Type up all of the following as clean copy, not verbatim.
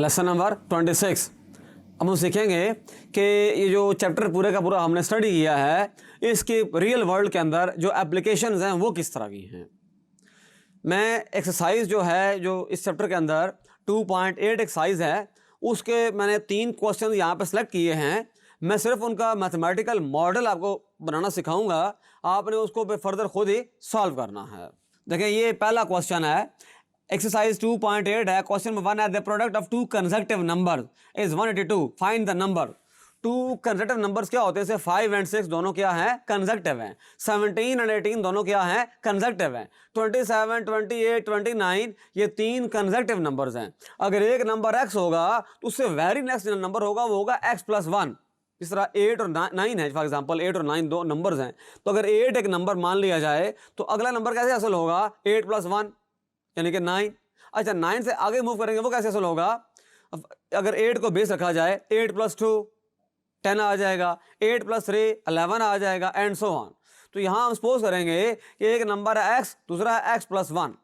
Lesson number 26। अब हम सीखेंगे कि ये जो चैप्टर पूरे का पूरा हमने स्टडी किया है, इसके रियल वर्ल्ड के अंदर जो एप्लीकेशंस हैं वो किस तरह की हैं। मैं एक्सरसाइज जो है, जो इस चैप्टर के अंदर 2.8 एक्सरसाइज है, उसके मैंने 3 क्वेश्चन यहाँ पे सेलेक्ट किए हैं। मैं सिर्फ उनका मैथमेटिकल मॉडल आपको बनाना सिखाऊंगा, आपने उसको फर्दर खुद ही सॉल्व करना है। देखें, ये पहला क्वेश्चन है, एक्सरसाइज 2.8 है। क्वेश्चन नंबर 1 है, the product of to consecutive number is 182, find the number. To consecutive numbers क्या होते हैं? जैसे 5 एंड 6 दोनों क्या हैं? कंसेक्यूटिव हैं। 17 एंड 18 दोनों क्या हैं? कंसेक्यूटिव हैं। 27, 28, 29 ये 3 कंसेक्यूटिव नंबर्स हैं। अगर एक नंबर x होगा तो उससे वेरी नेक्स्ट नंबर होगा वो होगा x+1। इस तरह 8 और 9 है, फॉर एग्जांपल 8 और 9 दो नंबर्स हैं, तो अगर 8 एक नंबर मान लिया जाए तो अगला नंबर कैसे हासिल होगा? 8+1 यानी कि 9। अच्छा, 9 से आगे मूव करेंगे वो कैसे हासिल होगा? अगर 8 को बेस रखा जाए, 8+2 10 आ जाएगा, 8+3 11 आ जाएगा, एंड सो ऑन। तो यहां हम सपोज करेंगे कि एक नंबर है x, दूसरा है x+1।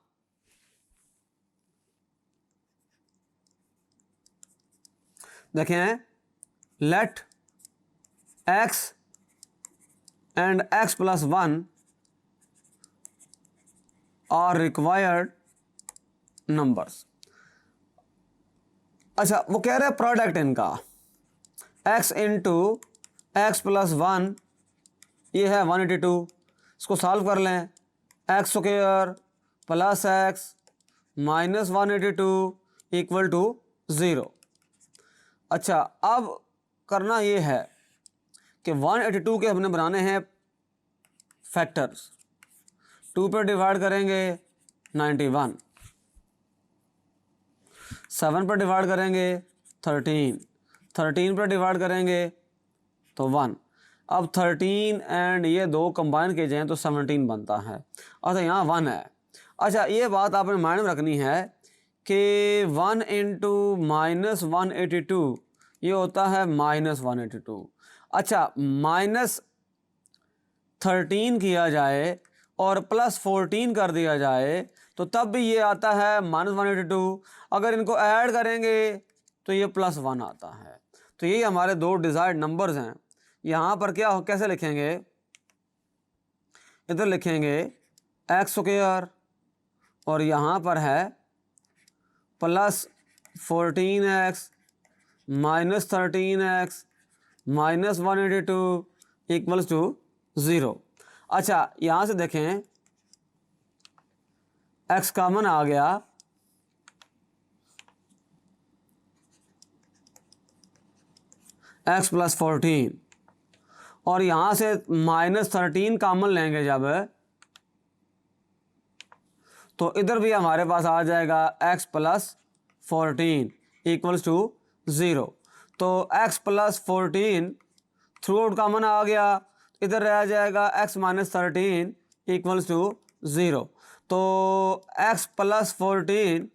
देखें, let x and x+1 are required numbers. अच्छा, वो कह रहे हैं प्रोडक्ट इनका x इंटू x+1 ये है 182। इसको सॉल्व कर लें, x square plus x minus 182 equal to 0। अच्छा, अब करना ये है कि 182 के हमने बनाने हैं फैक्टर्स। 2 पर डिवाइड करेंगे 91, 7 पर डिवाइड करेंगे 13, 13 पर डिवाइड करेंगे तो 1। अब 13 एंड ये दो कंबाइन किए जाएँ तो 17 बनता है। अच्छा, यहाँ 1 है। अच्छा, ये बात आपने माइंड में रखनी है कि 1 इंटू माइनस 182 ये होता है -182। अच्छा, -13 किया जाए और +14 कर दिया जाए तो तब भी ये आता है -182। अगर इनको ऐड करेंगे तो ये +1 आता है। तो यही हमारे दो डिजायर्ड नंबर्स हैं। यहाँ पर क्या कैसे लिखेंगे? इधर लिखेंगे एक्स स्क्वायर और यहाँ पर है +14x minus 13x minus 182 equals to 0। अच्छा, यहाँ से देखें, x कॉमन आ गया, x+14, और यहाँ से -13 कॉमन लेंगे जब, तो इधर भी हमारे पास आ जाएगा x+14 इक्वल्स टू 0। तो x+14 थ्रू आउट कॉमन आ गया, इधर रह जाएगा x-13 इक्वल्स टू 0। तो x+14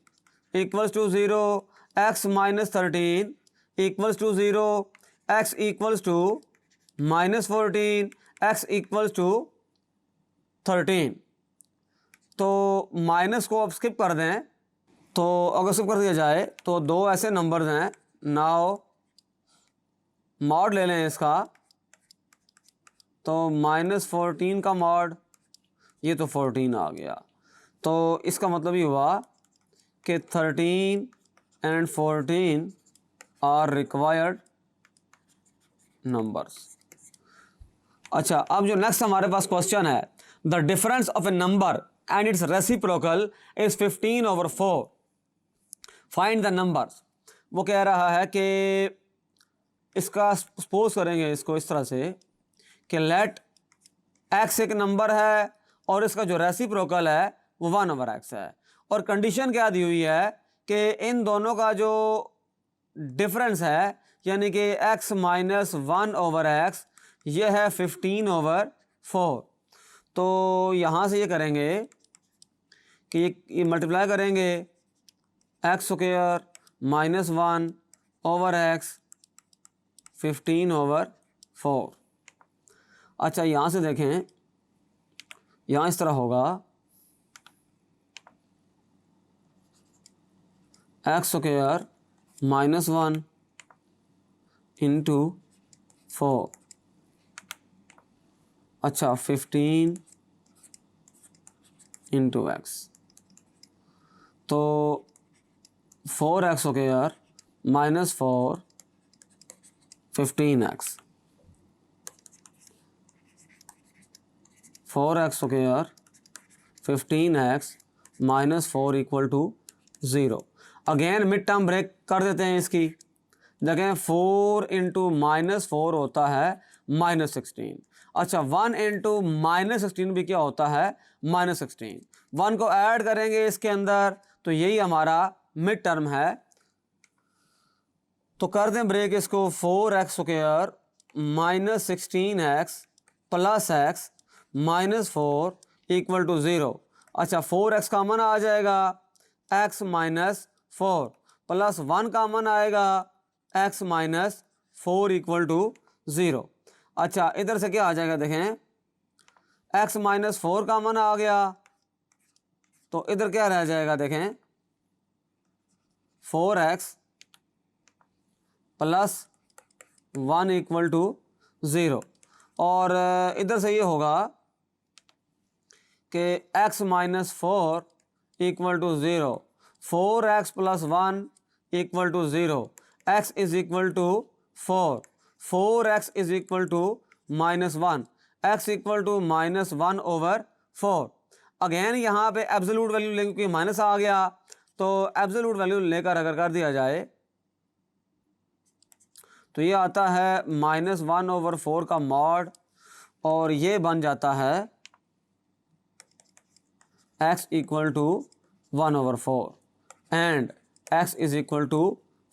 equals to 0, x-13 equals to 0, x equals to -14, x equals to 13। तो माइनस को अब स्किप कर दें, तो अगर स्किप कर दिया जाए तो दो ऐसे नंबर्स हैं। नाउ मॉड ले लें इसका, तो -14 का मॉड, ये तो 14 आ गया। तो इसका मतलब ये हुआ कि 13 एंड 14 आर रिक्वायर्ड नंबर्स। अच्छा, अब जो नेक्स्ट हमारे पास क्वेश्चन है, the difference of A number and it's reciprocal is 15/4, find the numbers. वो कह रहा है कि इसका सपोज करेंगे इसको इस तरह से कि लेट x एक नंबर है और इसका जो रेसिप्रोकल है वो 1/x है, और कंडीशन क्या दी हुई है कि इन दोनों का जो डिफरेंस है यानी कि x माइनस 1/x ये है 15/4। तो यहाँ से ये करेंगे कि ये मल्टीप्लाई करेंगे एक्स स्क्वायर -1/x 15/4। अच्छा, यहाँ से देखें, यहाँ इस तरह होगा एक्स स्क्वायर -1 इंटू 4, अच्छा 15 इंटू एक्स, तो 4x हो गया यार -4 15x, 4x हो गया यार 15x -4 equal to 0। Again mid term break कर देते हैं इसकी। देखें 4 इंटू -4 होता है -16। अच्छा 1 इंटू -16 भी क्या होता है -16। 1 को ऐड करेंगे इसके अंदर तो यही हमारा मिड टर्म है। तो कर दें ब्रेक इसको, 4x square -16x plus x -4 equal to 0। अच्छा 4x कॉमन आ जाएगा, x -4 प्लस 1 कॉमन आएगा, x -4 इक्वल टू 0। अच्छा इधर से क्या आ जाएगा, देखें x -4 कॉमन आ गया तो इधर क्या रह जाएगा, देखें 4x प्लस 1 इक्वल टू 0। और इधर से ये होगा कि x -4 equal to 0, 4x plus 1 equal to 0, x is equal to 4, 4x is equal to -1, x equal to -1 over 4। Again यहाँ पे एब्सोल्यूट वैल्यू लेंगे क्योंकि माइनस आ गया, तो एब्सोल्यूट वैल्यू लेकर अगर कर दिया जाए तो ये आता है -1 ओवर 4 का मॉड, और ये बन जाता है x equal to 1 over 4 and x is equal to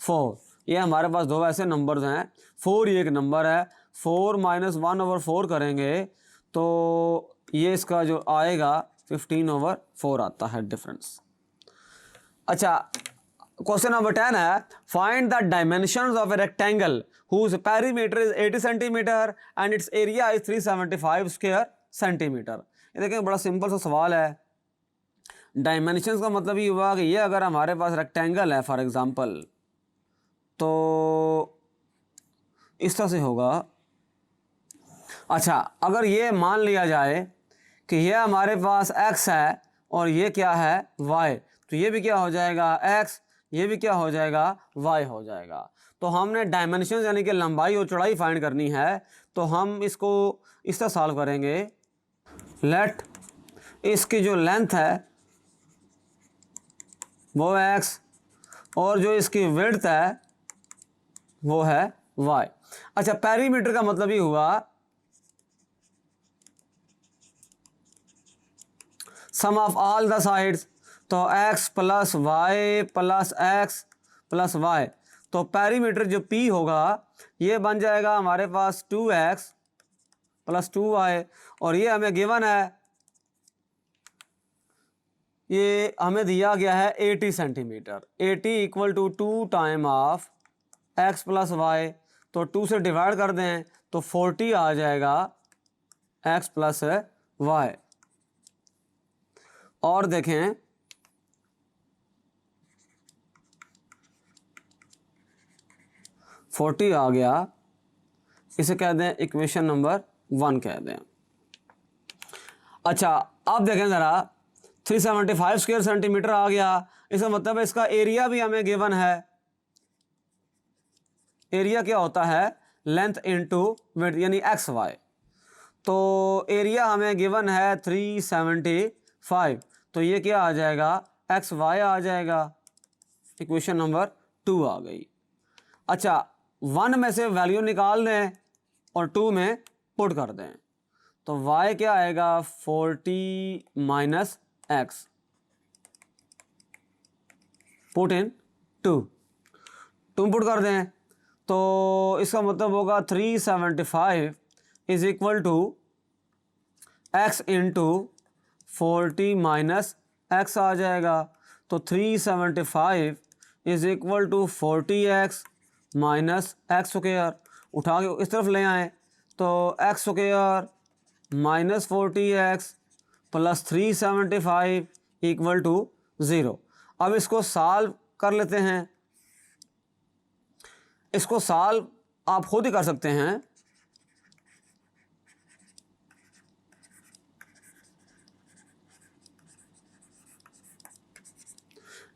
4। ये हमारे पास दो ऐसे नंबर्स हैं, 4 ये एक नंबर है, 4 -1 ओवर 4 करेंगे तो ये इसका जो आएगा 15 ओवर 4 आता है डिफरेंस। अच्छा क्वेश्चन नंबर 10 है, find the dimensions of a rectangle whose perimeter is 80 centimetre and it's area is 375 square centimetre. ये देखें बड़ा सिंपल सा सवाल है। डायमेंशंस का मतलब ये हुआ कि ये अगर हमारे पास रेक्टेंगल है फॉर एग्जांपल, तो इस तरह से होगा। अच्छा अगर ये मान लिया जाए कि ये हमारे पास x है और ये क्या है y, तो ये भी क्या हो जाएगा x, ये भी क्या हो जाएगा y हो जाएगा। तो हमने डायमेंशन यानी कि लंबाई और चौड़ाई फाइंड करनी है, तो हम इसको इस तरह सॉल्व करेंगे। लेट इसकी जो लेंथ है वो है x और जो इसकी विड्थ है वो है y। अच्छा पेरीमीटर का मतलब ये हुआ sum of all the sides, तो x plus y plus x plus y, तो पेरीमीटर जो p होगा ये बन जाएगा हमारे पास 2x प्लस 2y, और ये हमें गिवन है, ये हमें दिया गया है 80 centimetre. 80 equal to 2 time of x plus y, तो 2 से डिवाइड कर दें तो 40 आ जाएगा x प्लस वाई। और देखें फोर्टी आ गया, इसे कह दें इक्वेशन नंबर 1 कह दें। अच्छा अब देखें ज़रा 375 स्क्वायर सेंटीमीटर आ गया, इसका मतलब है इसका एरिया भी हमें गिवन है। एरिया क्या होता है लेंथ इनटू विड्थ यानी एक्स वाई, तो एरिया हमें गिवन है 375, तो ये क्या आ जाएगा एक्स वाई आ जाएगा। इक्वेशन नंबर 2 आ गई। अच्छा 1 में से वैल्यू निकाल दें और 2 में पुट कर दें, तो y क्या आएगा 40 minus x, put in 2 put कर दें तो इसका मतलब होगा 375 is equal to x into 40 minus x आ जाएगा। तो 375 is equal to 40x minus x square, उठा के इस तरफ ले आएँ तो x square minus 40x plus 375 equal to 0। अब इसको सॉल्व कर लेते हैं। इसको सॉल्व आप खुद ही कर सकते हैं।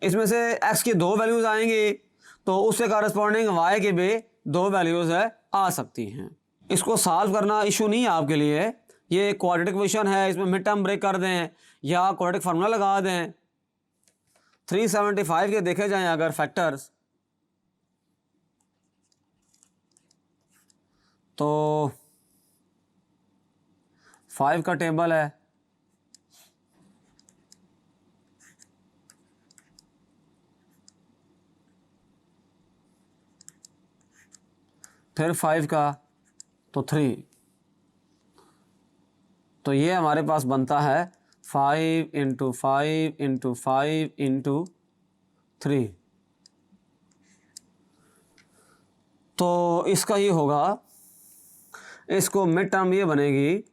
इसमें से x की 2 वैल्यूज़ आएंगी तो उससे कॉरस्पॉन्डिंग y की भी 2 वैल्यूज़ है आ सकती हैं। इसको सॉल्व करना इशू नहीं है आपके लिए, ये क्वाड्रेटिक इक्वेशन है, इसमें मिड टर्म ब्रेक कर दें या क्वाड्रेटिक फार्मूला लगा दें। 375 के देखे जाएं अगर फैक्टर्स तो 5 का टेबल है, फिर 5 का तो 3, तो ये हमारे पास बनता है 5 × 5 × 5 × 3। तो इसका ये होगा, इसको मिड टर्म ये बनेगी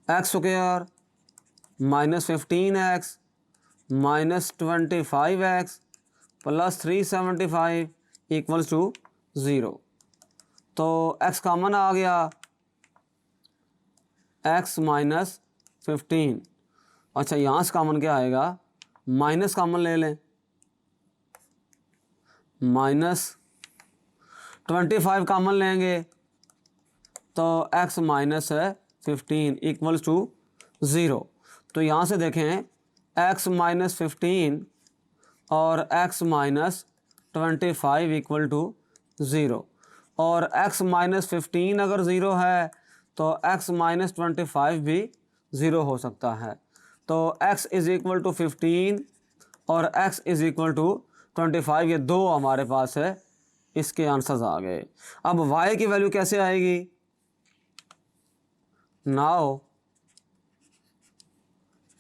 x² -15x -25x + 375 = 0। तो x कॉमन आ गया, x -15। अच्छा यहाँ से कॉमन क्या आएगा, माइनस कॉमन ले लें, -25 कॉमन लेंगे तो x -15 = 0। तो यहाँ से देखें x -15 और x -25 = 0, और x -15 अगर 0 है तो x -25 भी 0 हो सकता है। तो x = 15 और x = 25, ये दो हमारे पास है, इसके आंसर्स आ गए। अब y की वैल्यू कैसे आएगी, नाउ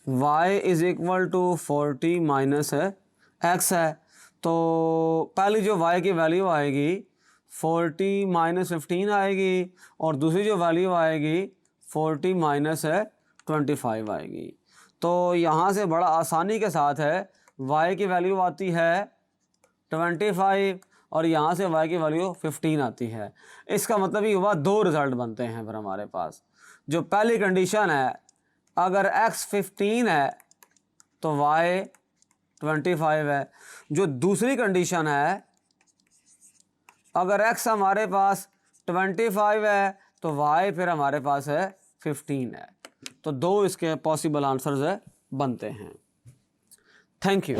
y = 40 - x है, तो पहली जो y की वैल्यू आएगी 40 - 15 आएगी, और दूसरी जो वैल्यू आएगी 40 - 25 आएगी। तो यहाँ से बड़ा आसानी के साथ है, y की वैल्यू आती है 25 और यहाँ से y की वैल्यू 15 आती है। इसका मतलब ये हुआ 2 रिज़ल्ट बनते हैं फिर हमारे पास। जो पहली कंडीशन है, अगर x 15 है तो y 25 है। जो दूसरी कंडीशन है, अगर x हमारे पास 25 है तो y फिर हमारे पास है 15 है। तो 2 इसके पॉसिबल आंसर्स है बनते हैं। Thank you.